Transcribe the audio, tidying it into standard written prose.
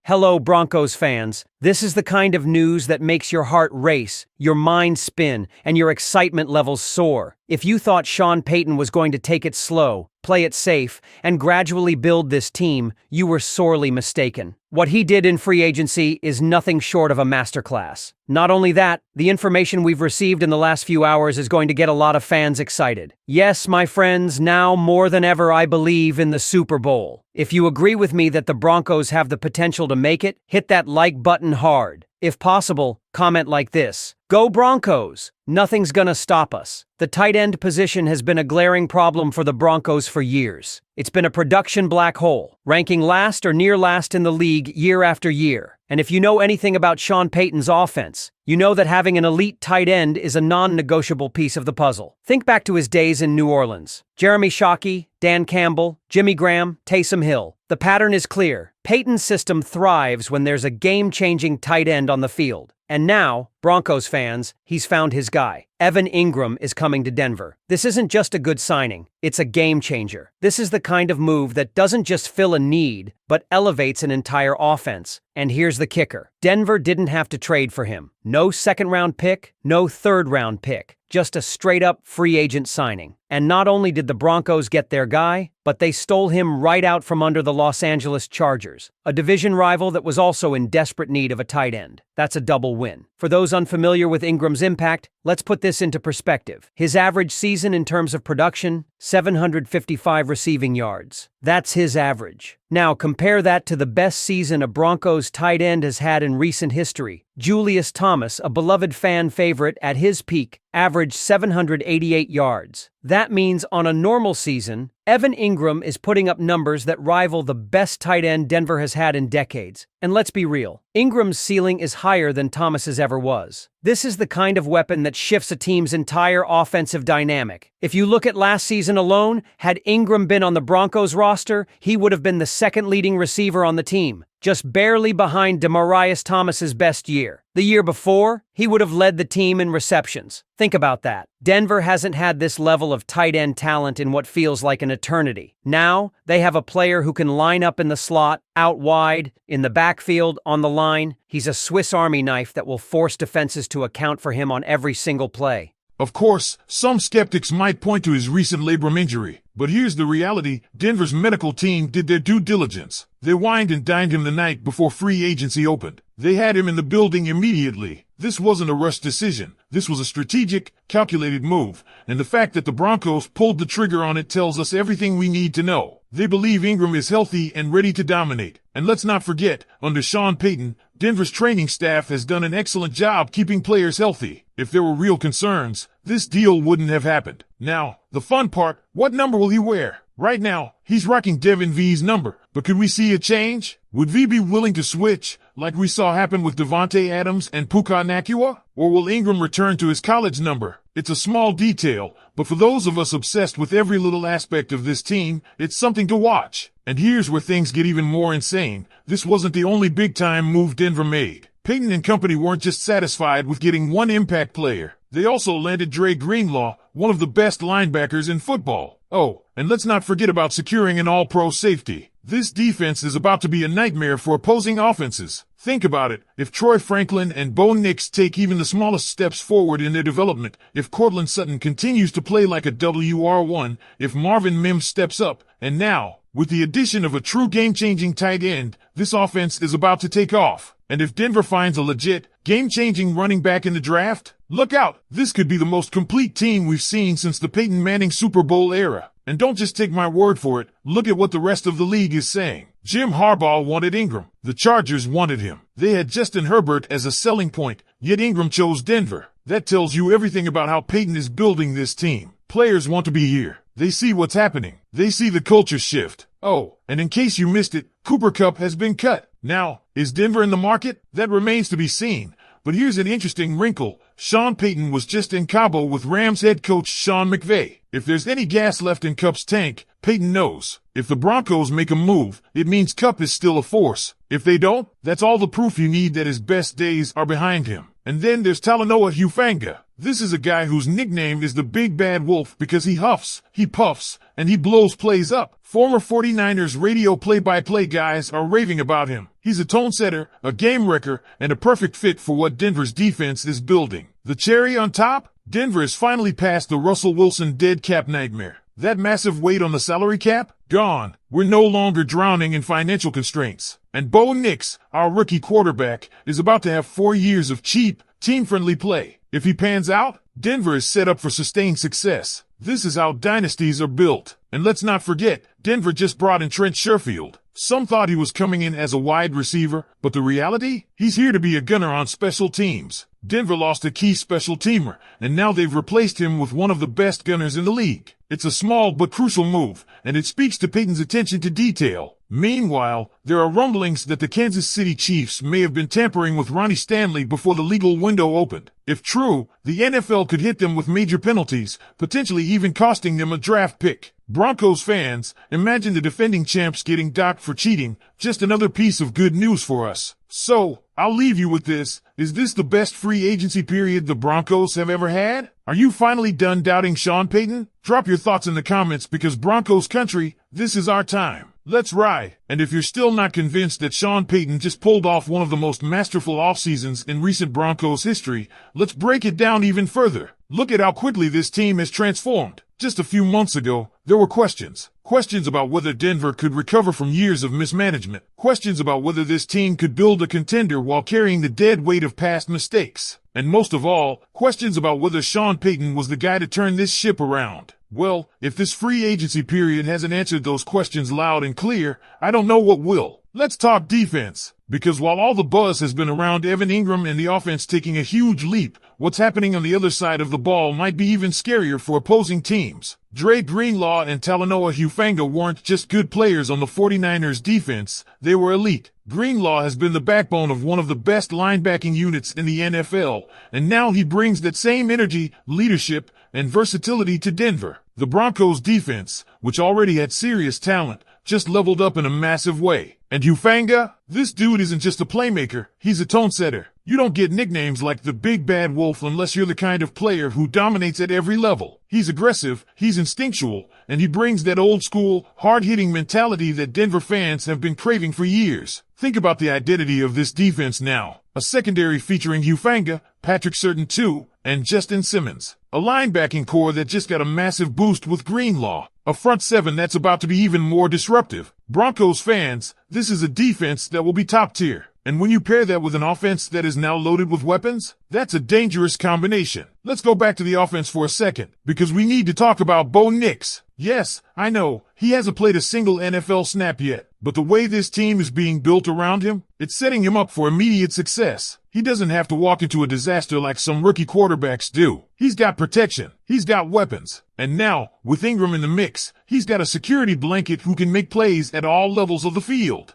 Hello, Broncos fans. This is the kind of news that makes your heart race, your mind spin, and your excitement levels soar. If you thought Sean Payton was going to take it slow, play it safe, and gradually build this team, you were sorely mistaken. What he did in free agency is nothing short of a masterclass. Not only that, the information we've received in the last few hours is going to get a lot of fans excited. Yes, my friends, now more than ever I believe in the Super Bowl. If you agree with me that the Broncos have the potential to make it, hit that like button hard. If possible, comment like this: "Go Broncos! Nothing's gonna stop us." The tight end position has been a glaring problem for the Broncos for years. It's been a production black hole, ranking last or near last in the league year after year. And if you know anything about Sean Payton's offense, you know that having an elite tight end is a non-negotiable piece of the puzzle. Think back to his days in New Orleans. Jeremy Shockey, Dan Campbell, Jimmy Graham, Taysom Hill. The pattern is clear. Payton's system thrives when there's a game-changing tight end on the field. And now, Broncos fans, he's found his guy. Evan Ingram is coming to Denver. This isn't just a good signing, it's a game changer. This is the kind of move that doesn't just fill a need, but elevates an entire offense. And here's the kicker: Denver didn't have to trade for him. No second-round pick, no third-round pick. Just a straight-up free agent signing. And not only did the Broncos get their guy, but they stole him right out from under the Los Angeles Chargers, a division rival that was also in desperate need of a tight end. That's a double win. For those unfamiliar with Ingram's impact, let's put this into perspective. His average season in terms of production, 755 receiving yards. That's his average. Now compare that to the best season a Broncos tight end has had in recent history. Julius Thomas, a beloved fan favorite at his peak, averaged 788 yards. That means on a normal season, Evan Ingram is putting up numbers that rival the best tight end Denver has had in decades. And let's be real, Ingram's ceiling is higher than Thomas's ever was. This is the kind of weapon that shifts a team's entire offensive dynamic. If you look at last season alone, had Ingram been on the Broncos roster, he would have been the second leading receiver on the team, just barely behind Demaryius Thomas's best year. The year before, he would have led the team in receptions. Think about that. Denver hasn't had this level of tight end talent in what feels like an eternity. Now, they have a player who can line up in the slot, out wide, in the backfield, on the line. He's a Swiss Army knife that will force defenses to account for him on every single play. Of course, some skeptics might point to his recent labrum injury, but here's the reality: Denver's medical team did their due diligence. They wined and dined him the night before free agency opened. They had him in the building immediately. This wasn't a rushed decision. This was a strategic, calculated move, and the fact that the Broncos pulled the trigger on it tells us everything we need to know. They believe Ingram is healthy and ready to dominate. And let's not forget, under Sean Payton, Denver's training staff has done an excellent job keeping players healthy. If there were real concerns, this deal wouldn't have happened. Now, the fun part: what number will he wear? Right now, he's rocking Devin V's number. But could we see a change? Would V be willing to switch, like we saw happen with Devontae Adams and Puka Nacua? Or will Ingram return to his college number? It's a small detail, but for those of us obsessed with every little aspect of this team, it's something to watch. And here's where things get even more insane. This wasn't the only big-time move Denver made. Payton and company weren't just satisfied with getting one impact player. They also landed Dre Greenlaw, one of the best linebackers in football. Oh, and let's not forget about securing an all-pro safety. This defense is about to be a nightmare for opposing offenses. Think about it. If Troy Franklin and Bo Nix take even the smallest steps forward in their development, if Cortland Sutton continues to play like a WR1, if Marvin Mims steps up, and now, with the addition of a true game-changing tight end, this offense is about to take off. And if Denver finds a legit, game-changing running back in the draft, look out! This could be the most complete team we've seen since the Peyton Manning Super Bowl era. And don't just take my word for it, look at what the rest of the league is saying. Jim Harbaugh wanted Ingram. The Chargers wanted him. They had Justin Herbert as a selling point, yet Ingram chose Denver. That tells you everything about how Peyton is building this team. Players want to be here. They see what's happening. They see the culture shift. Oh, and in case you missed it, Cooper Kupp has been cut. Now, is Denver in the market? That remains to be seen. But here's an interesting wrinkle. Sean Payton was just in Cabo with Rams head coach Sean McVay. If there's any gas left in Kupp's tank, Payton knows. If the Broncos make a move, it means Kupp is still a force. If they don't, that's all the proof you need that his best days are behind him. And then there's Talanoa Hufanga. This is a guy whose nickname is the Big Bad Wolf because he huffs, he puffs, and he blows plays up. Former 49ers radio play-by-play guys are raving about him. He's a tone setter, a game wrecker, and a perfect fit for what Denver's defense is building. The cherry on top? Denver has finally passed the Russell Wilson dead cap nightmare. That massive weight on the salary cap? Gone. We're no longer drowning in financial constraints. And Bo Nix, our rookie quarterback, is about to have 4 years of cheap, team-friendly play. If he pans out, Denver is set up for sustained success. This is how dynasties are built. And let's not forget, Denver just brought in Trent Sherfield. Some thought he was coming in as a wide receiver, but the reality? He's here to be a gunner on special teams. Denver lost a key special teamer, and now they've replaced him with one of the best gunners in the league. It's a small but crucial move, and it speaks to Payton's attention to detail. Meanwhile, there are rumblings that the Kansas City Chiefs may have been tampering with Ronnie Stanley before the legal window opened. If true, the NFL could hit them with major penalties, potentially even costing them a draft pick. Broncos fans, imagine the defending champs getting docked for cheating. Just another piece of good news for us. So, I'll leave you with this. Is this the best free agency period the Broncos have ever had? Are you finally done doubting Sean Payton? Drop your thoughts in the comments because Broncos country, this is our time. Let's ride. And if you're still not convinced that Sean Payton just pulled off one of the most masterful off-seasons in recent Broncos history, let's break it down even further. Look at how quickly this team has transformed. Just a few months ago, there were questions. Questions about whether Denver could recover from years of mismanagement. Questions about whether this team could build a contender while carrying the dead weight of past mistakes. And most of all, questions about whether Sean Payton was the guy to turn this ship around. Well, if this free agency period hasn't answered those questions loud and clear, I don't know what will. Let's talk defense. Because while all the buzz has been around Evan Ingram and the offense taking a huge leap, what's happening on the other side of the ball might be even scarier for opposing teams. Dre Greenlaw and Talanoa Hufanga weren't just good players on the 49ers defense, they were elite. Greenlaw has been the backbone of one of the best linebacking units in the NFL, and now he brings that same energy, leadership, and versatility to Denver. The Broncos defense, which already had serious talent, just leveled up in a massive way. And Hufanga? This dude isn't just a playmaker, he's a tone setter. You don't get nicknames like the Big Bad Wolf unless you're the kind of player who dominates at every level. He's aggressive, he's instinctual, and he brings that old school, hard-hitting mentality that Denver fans have been craving for years. Think about the identity of this defense now. A secondary featuring Hufanga, Patrick Surtain II, and Justin Simmons. A linebacking core that just got a massive boost with Greenlaw. A front seven that's about to be even more disruptive. Broncos fans, this is a defense that will be top tier. And when you pair that with an offense that is now loaded with weapons, that's a dangerous combination. Let's go back to the offense for a second, because we need to talk about Bo Nix. Yes, I know, he hasn't played a single NFL snap yet, but the way this team is being built around him, it's setting him up for immediate success. He doesn't have to walk into a disaster like some rookie quarterbacks do. He's got protection. He's got weapons. And now, with Ingram in the mix, he's got a security blanket who can make plays at all levels of the field.